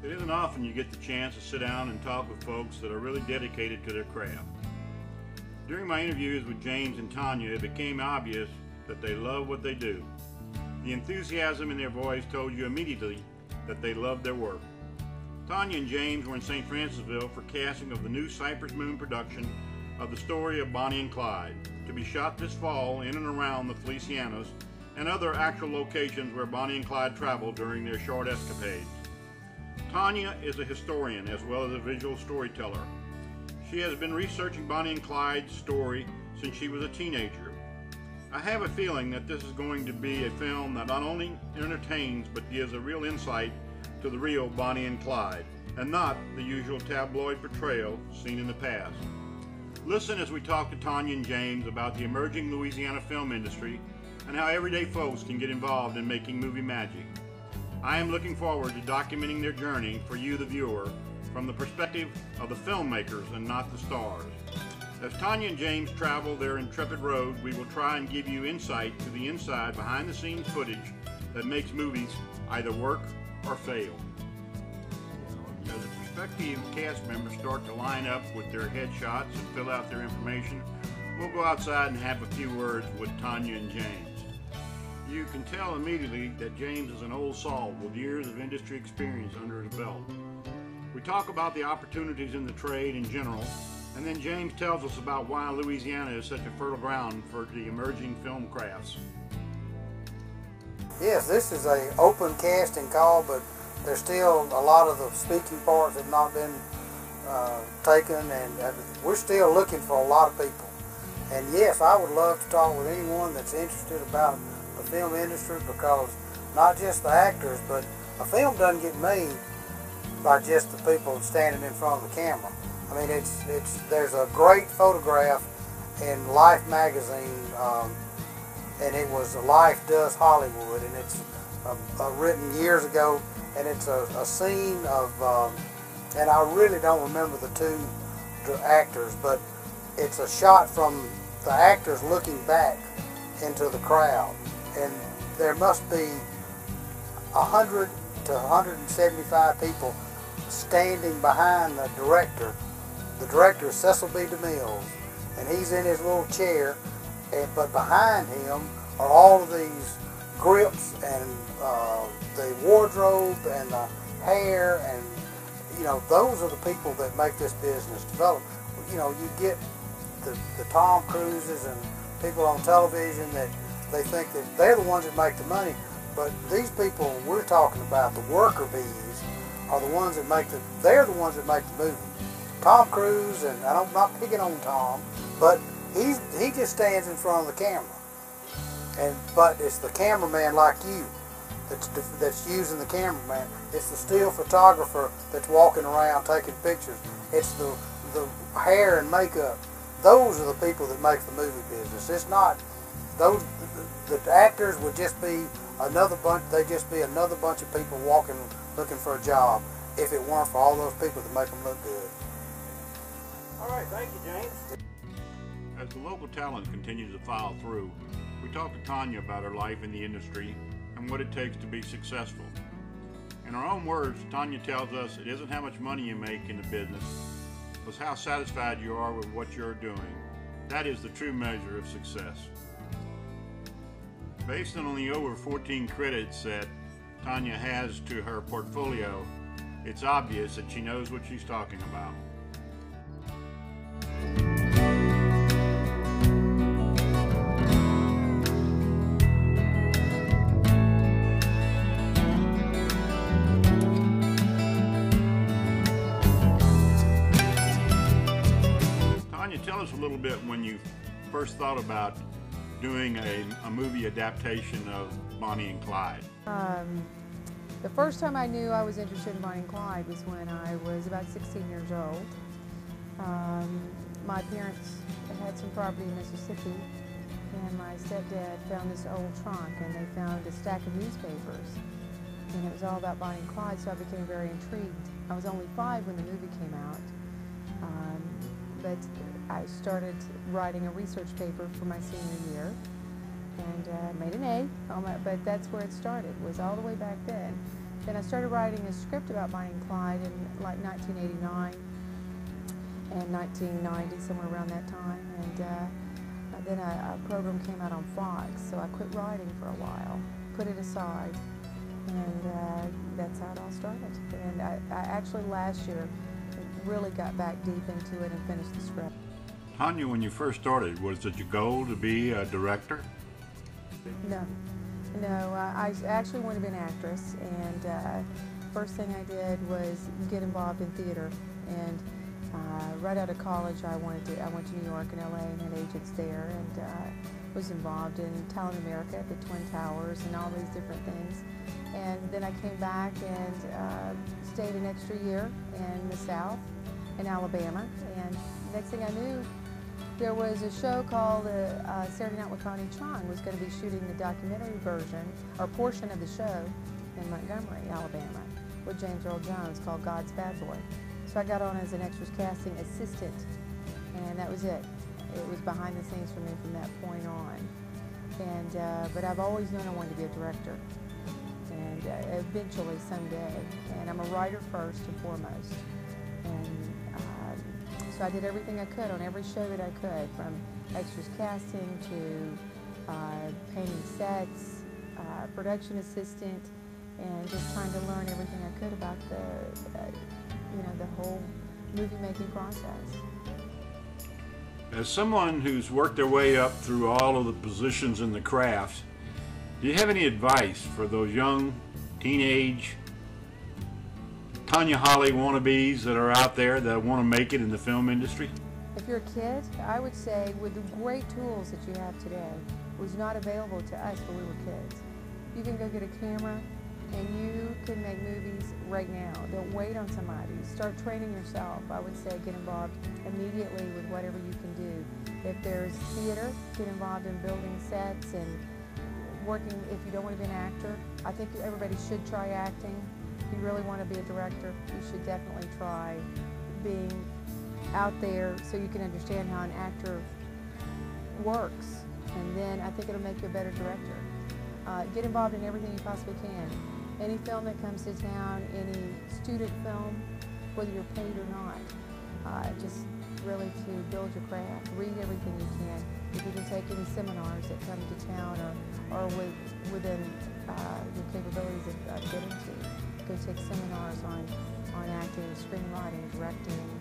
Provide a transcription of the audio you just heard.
It isn't often you get the chance to sit down and talk with folks that are really dedicated to their craft. During my interviews with James and Tonya, it became obvious that they love what they do. The enthusiasm in their voice told you immediately that they loved their work. Tonya and James were in St. Francisville for casting of the new Cypress Moon production of the story of Bonnie and Clyde, to be shot this fall in and around the Felicianas and other actual locations where Bonnie and Clyde traveled during their short escapades. Tonya is a historian as well as a visual storyteller. She has been researching Bonnie and Clyde's story since she was a teenager. I have a feeling that this is going to be a film that not only entertains but gives a real insight to the real Bonnie and Clyde, and not the usual tabloid portrayal seen in the past. Listen as we talk to Tonya and James about the emerging Louisiana film industry and how everyday folks can get involved in making movie magic. I am looking forward to documenting their journey for you, the viewer, from the perspective of the filmmakers and not the stars. As Tonya and James travel their intrepid road, we will try and give you insight to the inside, behind-the-scenes footage that makes movies either work or fail. As the prospective cast members start to line up with their headshots and fill out their information, we'll go outside and have a few words with Tonya and James. You can tell immediately that James is an old salt with years of industry experience under his belt. We talk about the opportunities in the trade in general, and then James tells us about why Louisiana is such a fertile ground for the emerging film crafts. Yes, this is an open casting call, but there's still a lot of the speaking parts have not been taken, and we're still looking for a lot of people. And yes, I would love to talk with anyone that's interested about the film industry, because not just the actors, but a film doesn't get made by just the people standing in front of the camera. I mean, there's a great photograph in Life magazine, and it was Life Does Hollywood, and it's written years ago, and it's a scene of, and I really don't remember the two actors, but it's a shot from the actors looking back into the crowd, and there must be 100 to 175 people standing behind the director. The director is Cecil B. DeMille, and he's in his little chair, but behind him are all of these grips and the wardrobe and the hair, and you know, those are the people that make this business develop. You know, you get the Tom Cruises and people on television that they think that they're the ones that make the money, but these people we're talking about, the worker bees, are the ones that make they're the ones that make the movie. Tom Cruise, and I'm not picking on Tom, but he just stands in front of the camera, but it's the cameraman like you that's using the cameraman. It's the still photographer that's walking around taking pictures. It's the hair and makeup. Those are the people that make the movie business. It's not those. The actors would just be another bunch. They'd just be another bunch of people walking looking for a job if it weren't for all those people that make them look good. All right, thank you, James. As the local talent continues to file through, we talk to Tonya about her life in the industry and what it takes to be successful. In her own words, Tonya tells us it isn't how much money you make in the business, but how satisfied you are with what you're doing. That is the true measure of success. Based on the over 14 credits that Tonya has to her portfolio, it's obvious that she knows what she's talking about. Tonya, tell us a little bit when you first thought about doing a movie adaptation of Bonnie and Clyde. The first time I knew I was interested in Bonnie and Clyde was when I was about 16 years old. My parents had some property in Mississippi, and my stepdad found this old trunk, and they found a stack of newspapers, and it was all about Bonnie and Clyde, so I became very intrigued. I was only 5 when the movie came out. but I started writing a research paper for my senior year, and made an A, but that's where it started, was all the way back then. Then I started writing a script about Bonnie and Clyde in like 1989 and 1990, somewhere around that time, and then a program came out on Fox, so I quit writing for a while, put it aside, and that's how it all started. And I actually last year really got back deep into it and finished the script. Tonya, when you first started, was it your goal to be a director? No, I actually wanted to be an actress, and first thing I did was get involved in theater. And right out of college, I went to New York and LA and had agents there, and was involved in Talent America at the Twin Towers and all these different things. And then I came back and stayed an extra year in the South, in Alabama. And next thing I knew, there was a show called Saturday Night with Connie Chung was going to be shooting the documentary version, or portion of the show, in Montgomery, Alabama, with James Earl Jones, called God's Bad Boy. So I got on as an extras casting assistant, and that was it. It was behind the scenes for me from that point on. And but I've always known I wanted to be a director, and eventually someday. And I'm a writer first and foremost. And so I did everything I could on every show that I could, from extras casting to painting sets, production assistant, and just trying to learn everything I could about the whole movie making process. As someone who's worked their way up through all of the positions in the craft, do you have any advice for those young, teenage Tonya Holly wannabes that are out there that want to make it in the film industry? If you're a kid, I would say with the great tools that you have today, was not available to us when we were kids. You can go get a camera and you can make movies right now. Don't wait on somebody. Start training yourself. I would say get involved immediately with whatever you can do. If there's theater, get involved in building sets and working. If you don't want to be an actor, I think everybody should try acting. If you really want to be a director, you should definitely try being out there so you can understand how an actor works. And then I think it'll make you a better director. Get involved in everything you possibly can. Any film that comes to town, any student film, whether you're paid or not. Just really to build your craft. Read everything you can. If you can take any seminars that come to town or within your capabilities of getting to. Go take seminars on acting, screenwriting, directing,